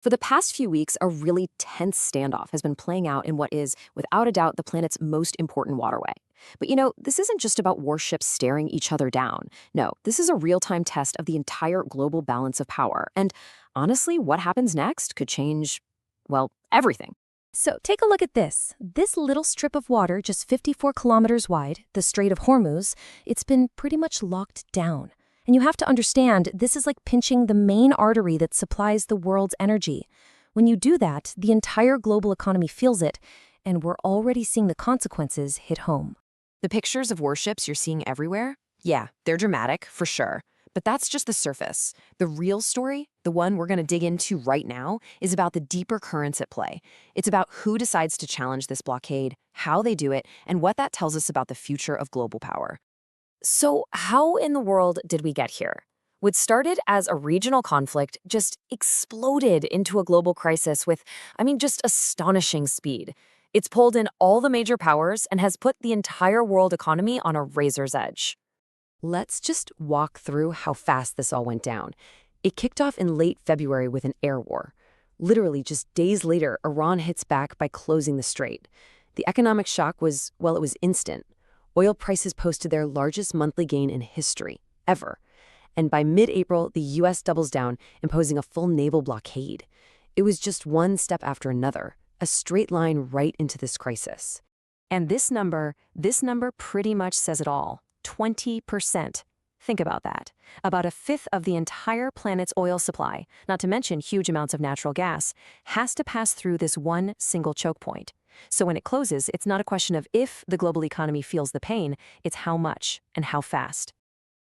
For the past few weeks, a really tense standoff has been playing out in what is, without a doubt, the planet's most important waterway. But this isn't just about warships staring each other down. No, this is a real-time test of the entire global balance of power. And honestly, what happens next could change, well, everything. So take a look at this. This little strip of water, just 54 kilometers wide, the Strait of Hormuz, it's been pretty much locked down. And you have to understand, this is like pinching the main artery that supplies the world's energy. When you do that, the entire global economy feels it, and we're already seeing the consequences hit home. The pictures of warships you're seeing everywhere? Yeah, they're dramatic, for sure. But that's just the surface. The real story, the one we're going to dig into right now, is about the deeper currents at play. It's about who decides to challenge this blockade, how they do it, and what that tells us about the future of global power. So how in the world did we get here? What started as a regional conflict just exploded into a global crisis with, just astonishing speed. It's pulled in all the major powers and has put the entire world economy on a razor's edge. Let's just walk through how fast this all went down. It kicked off in late February with an air war. Literally just days later, Iran hits back by closing the strait. The economic shock was, well, it was instant. Oil prices posted their largest monthly gain in history, ever. And by mid-April, the U.S. doubles down, imposing a full naval blockade. It was just one step after another, a straight line right into this crisis. And this number pretty much says it all. 20%. Think about that. About a fifth of the entire planet's oil supply, not to mention huge amounts of natural gas, has to pass through this one single choke point. So when it closes, it's not a question of if the global economy feels the pain, it's how much and how fast.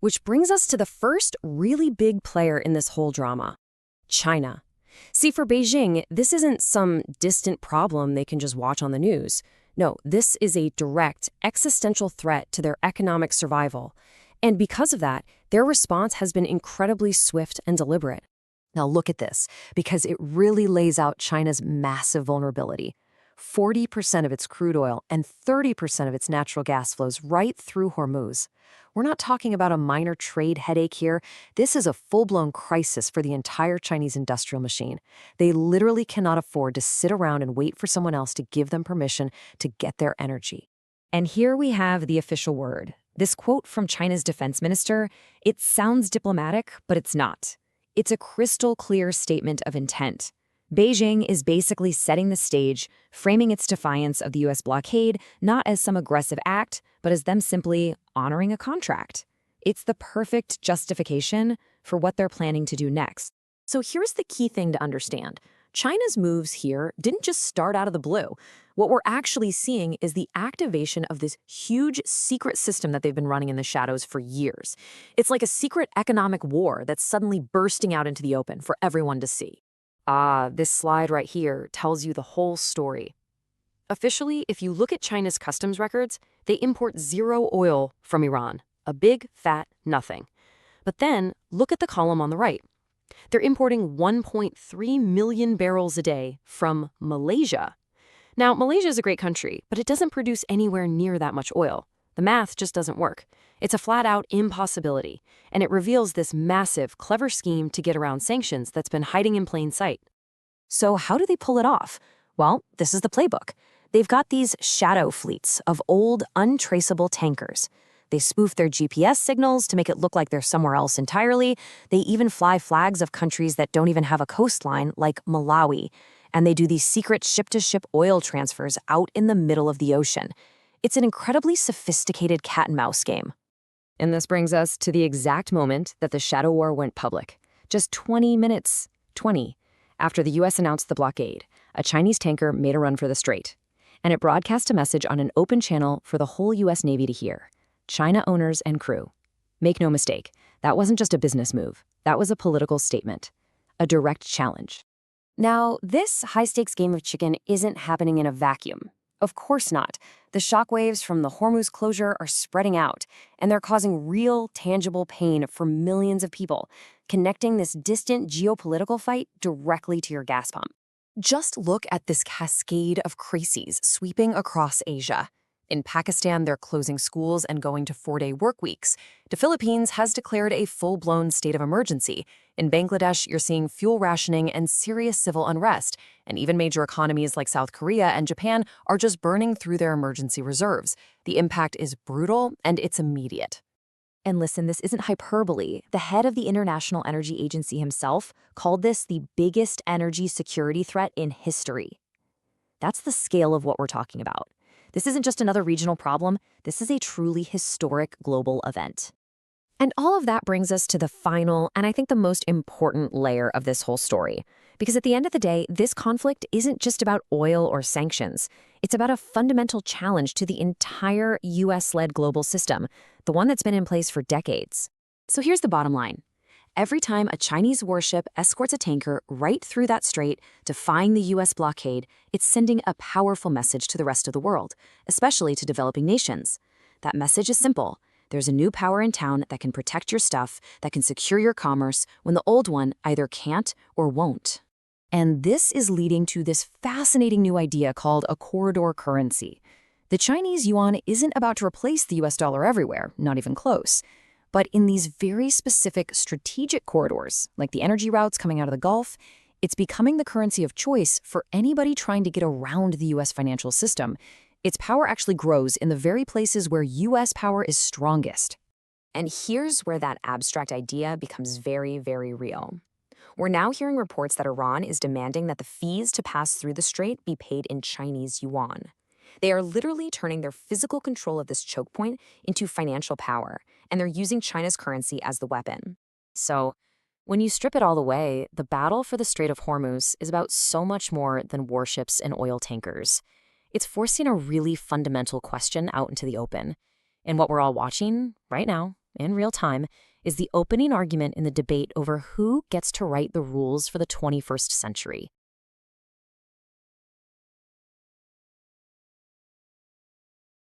Which brings us to the first really big player in this whole drama, China. See, for Beijing, this isn't some distant problem they can just watch on the news. No, this is a direct, existential threat to their economic survival. And because of that, their response has been incredibly swift and deliberate. Now look at this, because it really lays out China's massive vulnerability. 40% of its crude oil and 30% of its natural gas flows right through Hormuz. We're not talking about a minor trade headache here. This is a full-blown crisis for the entire Chinese industrial machine. They literally cannot afford to sit around and wait for someone else to give them permission to get their energy. And here we have the official word. This quote from China's defense minister, it sounds diplomatic, but it's not. It's a crystal clear statement of intent. Beijing is basically setting the stage, framing its defiance of the U.S. blockade not as some aggressive act, but as them simply honoring a contract. It's the perfect justification for what they're planning to do next. So here's the key thing to understand. China's moves here didn't just start out of the blue. What we're actually seeing is the activation of this huge secret system that they've been running in the shadows for years. It's like a secret economic war that's suddenly bursting out into the open for everyone to see. This slide right here tells you the whole story. Officially, if you look at China's customs records, they import zero oil from Iran, a big, fat nothing. But then, look at the column on the right. They're importing 1.3 million barrels a day from Malaysia. Now, Malaysia is a great country, but it doesn't produce anywhere near that much oil. The math just doesn't work. It's a flat-out impossibility, and it reveals this massive, clever scheme to get around sanctions that's been hiding in plain sight. So how do they pull it off? Well, this is the playbook. They've got these shadow fleets of old, untraceable tankers. They spoof their GPS signals to make it look like they're somewhere else entirely. They even fly flags of countries that don't even have a coastline, like Malawi. And they do these secret ship-to-ship oil transfers out in the middle of the ocean. It's an incredibly sophisticated cat-and-mouse game. And this brings us to the exact moment that the shadow war went public. Just 20 minutes, after the U.S. announced the blockade, a Chinese tanker made a run for the strait. And it broadcast a message on an open channel for the whole U.S. Navy to hear. China owners and crew. Make no mistake, that wasn't just a business move. That was a political statement. A direct challenge. Now, this high-stakes game of chicken isn't happening in a vacuum. Of course not. The shockwaves from the Hormuz closure are spreading out, and they're causing real, tangible pain for millions of people, connecting this distant geopolitical fight directly to your gas pump. Just look at this cascade of crises sweeping across Asia. In Pakistan, they're closing schools and going to 4-day work weeks. The Philippines has declared a full-blown state of emergency. In Bangladesh, you're seeing fuel rationing and serious civil unrest. And even major economies like South Korea and Japan are just burning through their emergency reserves. The impact is brutal and it's immediate. And listen, this isn't hyperbole. The head of the International Energy Agency himself called this the biggest energy security threat in history. That's the scale of what we're talking about. This isn't just another regional problem. This is a truly historic global event. And all of that brings us to the final, and I think the most important layer of this whole story. Because at the end of the day, this conflict isn't just about oil or sanctions. It's about a fundamental challenge to the entire US-led global system, the one that's been in place for decades. So here's the bottom line. Every time a Chinese warship escorts a tanker right through that strait, defying the US blockade, it's sending a powerful message to the rest of the world, especially to developing nations. That message is simple. There's a new power in town that can protect your stuff, that can secure your commerce, when the old one either can't or won't. And this is leading to this fascinating new idea called a corridor currency. The Chinese yuan isn't about to replace the US dollar everywhere, not even close. But in these very specific strategic corridors, like the energy routes coming out of the Gulf, it's becoming the currency of choice for anybody trying to get around the US financial system. Its power actually grows in the very places where US power is strongest. And here's where that abstract idea becomes very, very real. We're now hearing reports that Iran is demanding that the fees to pass through the strait be paid in Chinese yuan. They are literally turning their physical control of this choke point into financial power, and they're using China's currency as the weapon. So, when you strip it all away, the battle for the Strait of Hormuz is about so much more than warships and oil tankers. It's forcing a really fundamental question out into the open. And what we're all watching right now, in real time, is the opening argument in the debate over who gets to write the rules for the 21st century.